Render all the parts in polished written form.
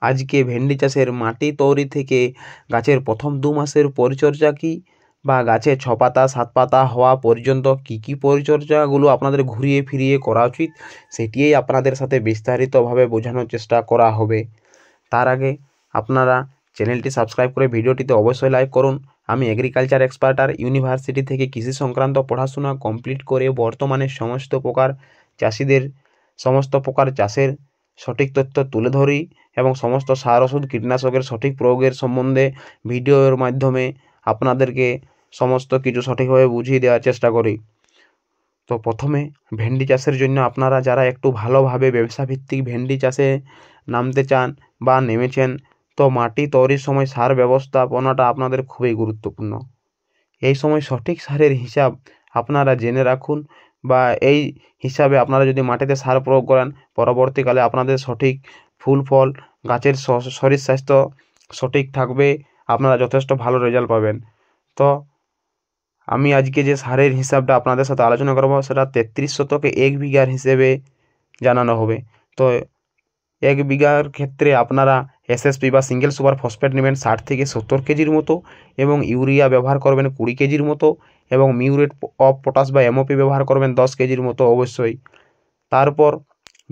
আজকে ভেন্ডি চাষের মাটি তৈরি থেকে গাছের প্রথম 2 মাসের পরিচর্যা কী, বা গাছে 6 পাতা 7 পাতা হওয়া পর্যন্ত কী কী পরিচর্যাগুলো আপনাদের ঘুরিয়ে ফিরিয়ে করা উচিত, সেটিই আপনাদের সাথে বিস্তারিতভাবে বোঝানোর চেষ্টা করা হবে। তার আগে আপনারা চ্যানেলটি সাবস্ক্রাইব করে ভিডিওটিতে অবশ্যই লাইক করুন। আমি এগ্রিকালচার এক্সপার্টার ইউনিভার্সিটি থেকে কৃষি সংক্রান্ত পড়াশোনা কমপ্লিট করে বর্তমানে সমস্ত প্রকার চাষিদের সমস্ত প্রকার চাষের সঠিক তথ্য তুলে ধরি এবং সমস্ত সার ওষুধ কীটনাশকের সঠিক প্রয়োগের সম্বন্ধে ভিডিওর মাধ্যমে আপনাদেরকে সমস্ত কিছু সঠিকভাবে বুঝিয়ে দেওয়ার চেষ্টা করি। তো প্রথমে ভেন্ডি চাষের জন্য আপনারা যারা একটু ভালোভাবে ব্যবসাভিত্তিক ভেন্ডি চাষে নামতে চান বা নেমেছেন, তো মাটি তৈরির সময় সার ব্যবস্থাপনাটা আপনাদের খুবই গুরুত্বপূর্ণ। এই সময় সঠিক সারের হিসাব আপনারা জেনে রাখুন, বা এই হিসাবে আপনারা যদি মাটিতে সার প্রয়োগ করেন, পরবর্তীকালে আপনাদের সঠিক ফুল ফল গাছের শরীর স্বাস্থ্য সঠিক থাকবে, আপনারা যথেষ্ট ভালো রেজাল্ট পাবেন। তো আমি আজকে যে সারের হিসাবটা আপনাদের সাথে আলোচনা করব সেটা 33 শতকে 1 বিঘার হিসেবে জানানো হবে। তো 1 বিঘার ক্ষেত্রে আপনারা এসএসপি বা সিঙ্গেল সুপার ফসফেট নেবেন 60 থেকে 70 কেজির মতো, এবং ইউরিয়া ব্যবহার করবেন 20 কেজির মতো, এবং মিউরেট অফ পটাশ বা এমওপি ব্যবহার করবেন 10 কেজির মতো অবশ্যই। তারপর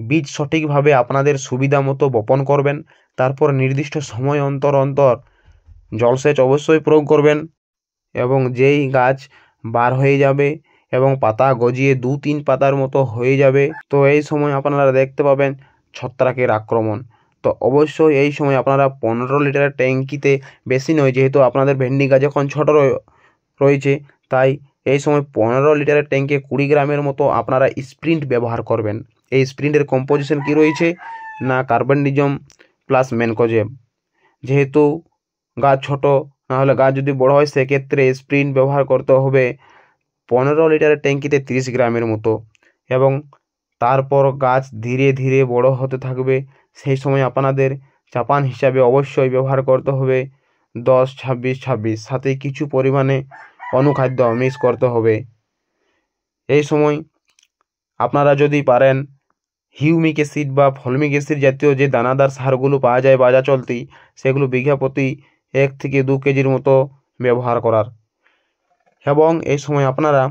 বীজ সঠিকভাবে আপনাদের সুবিধা মতো বপন করবেন। তারপর নির্দিষ্ট সময় অন্তর অন্তর জলসেচ অবশ্যই প্রয়োগ করবেন, এবং যেই গাছ বার হয়ে যাবে এবং পাতা গজিয়ে 2-3 পাতার মতো হয়ে যাবে, তো এই সময় আপনারা দেখতে পাবেন ছত্রাকের আক্রমণ। তো অবশ্যই এই সময় আপনারা 15 লিটারের ট্যাঙ্কিতে, বেশি নয় যেহেতু আপনাদের ভেন্ডি গাছ এখন ছোটো রয়েছে, তাই এই সময় 15 লিটারের ট্যাঙ্কে 20 গ্রামের মতো আপনারা স্প্রিন্ট ব্যবহার করবেন। এই স্প্রিন্টের কম্পোজিশন কী রয়েছে না, কার্বনডিজম প্লাস ম্যানকোজেব। যেহেতু গাছ ছোট, নাহলে গাছ যদি বড় হয় সেক্ষেত্রে স্প্রিন্ট ব্যবহার করতে হবে 15 লিটারের ট্যাঙ্কিতে 30 গ্রামের মতো, এবং তারপর গাছ ধীরে ধীরে বড় হতে থাকবে। সেই সময় আপনাদের চাপান হিসাবে অবশ্যই ব্যবহার করতে হবে 10-26-26, সাথে কিছু পরিমাণে অনুখাদ্য মিক্স করতে হবে। এই সময় আপনারা যদি পারেন হিউমিক অ্যাসিড বা ফলমিক অ্যাসিড জাতীয় যে দানাদার সারগুলো পাওয়া যায় বাজার চলতি, সেগুলো বিঘা প্রতি 1 থেকে 2 কেজির মতো ব্যবহার করার। এবং এই সময় আপনারা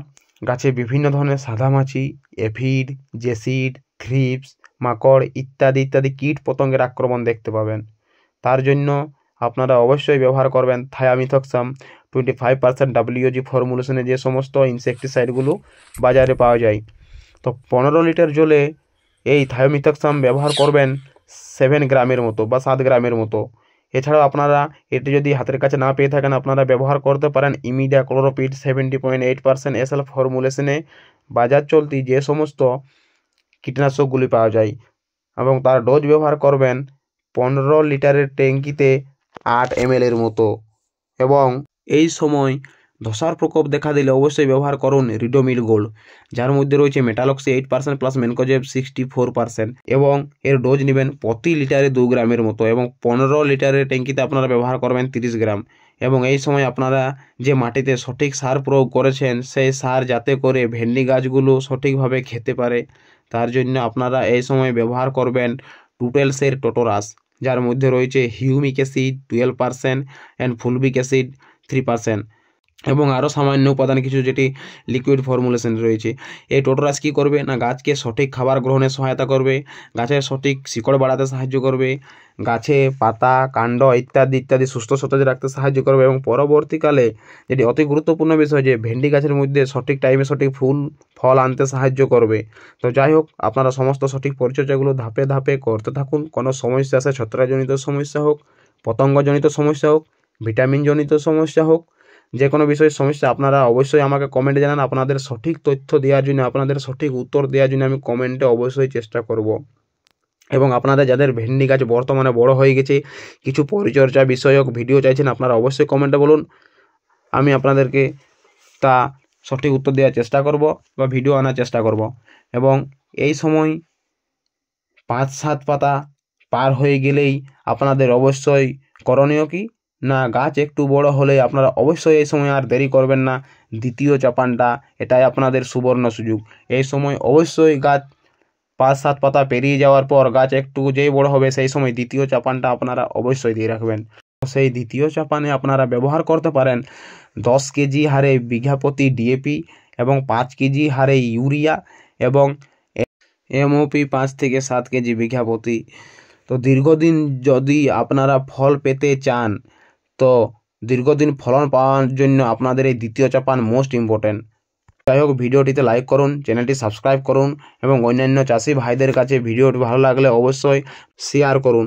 গাছে বিভিন্ন ধরনের সাদামাছি, এফিড, জেসিড, থ্রিপস, মাকড় ইত্যাদি ইত্যাদি কীট পতঙ্গের আক্রমণ দেখতে পাবেন। তার জন্য আপনারা অবশ্যই ব্যবহার করবেন থায়ামিথক্সাম 25% WOG ফর্মুলেশনে যে সমস্ত ইনসেকটিসাইডগুলো বাজারে পাওয়া যায়। তো 15 লিটার জলে এই থায়োমিথক্সাম ব্যবহার করবেন 7 গ্রামের মতো বা 7 গ্রামের মতো। এছাড়াও আপনারা এটি যদি হাতের কাছে না পেয়ে থাকেন, আপনারা ব্যবহার করতে পারেন ইমিডা ক্লোরোপিড 70.8% SL ফর্মুলেশনে বাজার চলতি যে সমস্ত কীটনাশকগুলি পাওয়া যায়, এবং তার ডোজ ব্যবহার করবেন 15 লিটারের ট্যাঙ্কিতে 8 ml এর মতো। এবং এই সময় ধসার প্রকোপ দেখা দিলে অবশ্যই ব্যবহার করুন রিডোমিল গোল্ড, যার মধ্যে রয়েছে মেটালক্সি 8% প্লাস ম্যানকোজেব 64%, এবং এর ডোজ নেবেন প্রতি লিটারে 2 গ্রামের মতো, এবং 15 লিটারের ট্যাঙ্কিতে আপনারা ব্যবহার করবেন 30 গ্রাম। এবং এই সময় আপনারা যে মাটিতে সঠিক সার প্রয়োগ করেছেন সেই সার যাতে করে ভেন্ডি গাছগুলো সঠিকভাবে খেতে পারে, তার জন্য আপনারা এই সময় ব্যবহার করবেন টুটেলসের টোটোরাস, যার মধ্যে রয়েছে হিউমিক অ্যাসিড 12% অ্যান্ড ফুলবিক অ্যাসিড 3%, এবং আরও সামান্য উপাদান কিছু যেটি লিকুইড ফর্মুলেশন রয়েছে। এই টোটোরাস কী করবে না, গাছকে সঠিক খাবার গ্রহণে সহায়তা করবে, গাছের সঠিক শিকড় বাড়াতে সাহায্য করবে, গাছে পাতা কাণ্ড ইত্যাদি ইত্যাদি সুস্থ সতেজ রাখতে সাহায্য করবে, এবং পরবর্তীকালে যেটি অতি গুরুত্বপূর্ণ বিষয় যে ভেন্ডি গাছের মধ্যে সঠিক টাইমে সঠিক ফুল ফল আনতে সাহায্য করবে। তো যাই হোক, আপনারা সমস্ত সঠিক পরিচর্যাগুলো ধাপে ধাপে করতে থাকুন। কোনো সমস্যা আসে, ছত্রাকজনিত সমস্যা হোক, পতঙ্গজনিত সমস্যা হোক, ভিটামিনজনিত সমস্যা হোক, যে কোনো বিষয়ের সমস্যা আপনারা অবশ্যই আমাকে কমেন্টে জানান। আপনাদের সঠিক তথ্য দেওয়ার জন্য, আপনাদের সঠিক উত্তর দেওয়ার জন্য আমি কমেন্টে অবশ্যই চেষ্টা করব। এবং আপনাদের যাদের ভেন্ডি গাছ বর্তমানে বড় হয়ে গেছে, কিছু পরিচর্যা বিষয়ক ভিডিও চাইছেন, আপনারা অবশ্যই কমেন্টে বলুন, আমি আপনাদেরকে তা সঠিক উত্তর দেওয়ার চেষ্টা করব বা ভিডিও আনার চেষ্টা করব। এবং এই সময় 5-7 পাতা পার হয়ে গেলেই আপনাদের অবশ্যই করণীয় কি না, গাছ একটু বড় হলে আপনারা অবশ্যই এই সময় আর দেরি করবেন না, দ্বিতীয় চাপানটা এটাই আপনাদের সুবর্ণ সুযোগ। এই সময় অবশ্যই গাছ 5-7 পাতা পেরিয়ে যাওয়ার পর গাছ একটু যেই বড় হবে সেই সময় দ্বিতীয় চাপানটা আপনারা অবশ্যই দিয়ে রাখবেন। সেই দ্বিতীয় চাপানে আপনারা ব্যবহার করতে পারেন 10 কেজি হারে বিঘা প্রতি ডিএপি এবং 5 কেজি হারে ইউরিয়া এবং এমওপি 5 থেকে 7 কেজি বিঘা প্রতি। তো দীর্ঘদিন যদি আপনারা ফল পেতে চান, তো দীর্ঘদিন ফলন পাওয়ার জন্য আপনাদের এই দ্বিতীয় চাপান মোস্ট ইম্পর্টেন্ট। যাই হোক, ভিডিওটিতে লাইক করুন, চ্যানেলটি সাবস্ক্রাইব করুন এবং অন্যান্য চাষি ভাইদের কাছে ভিডিওটি ভালো লাগলে অবশ্যই শেয়ার করুন।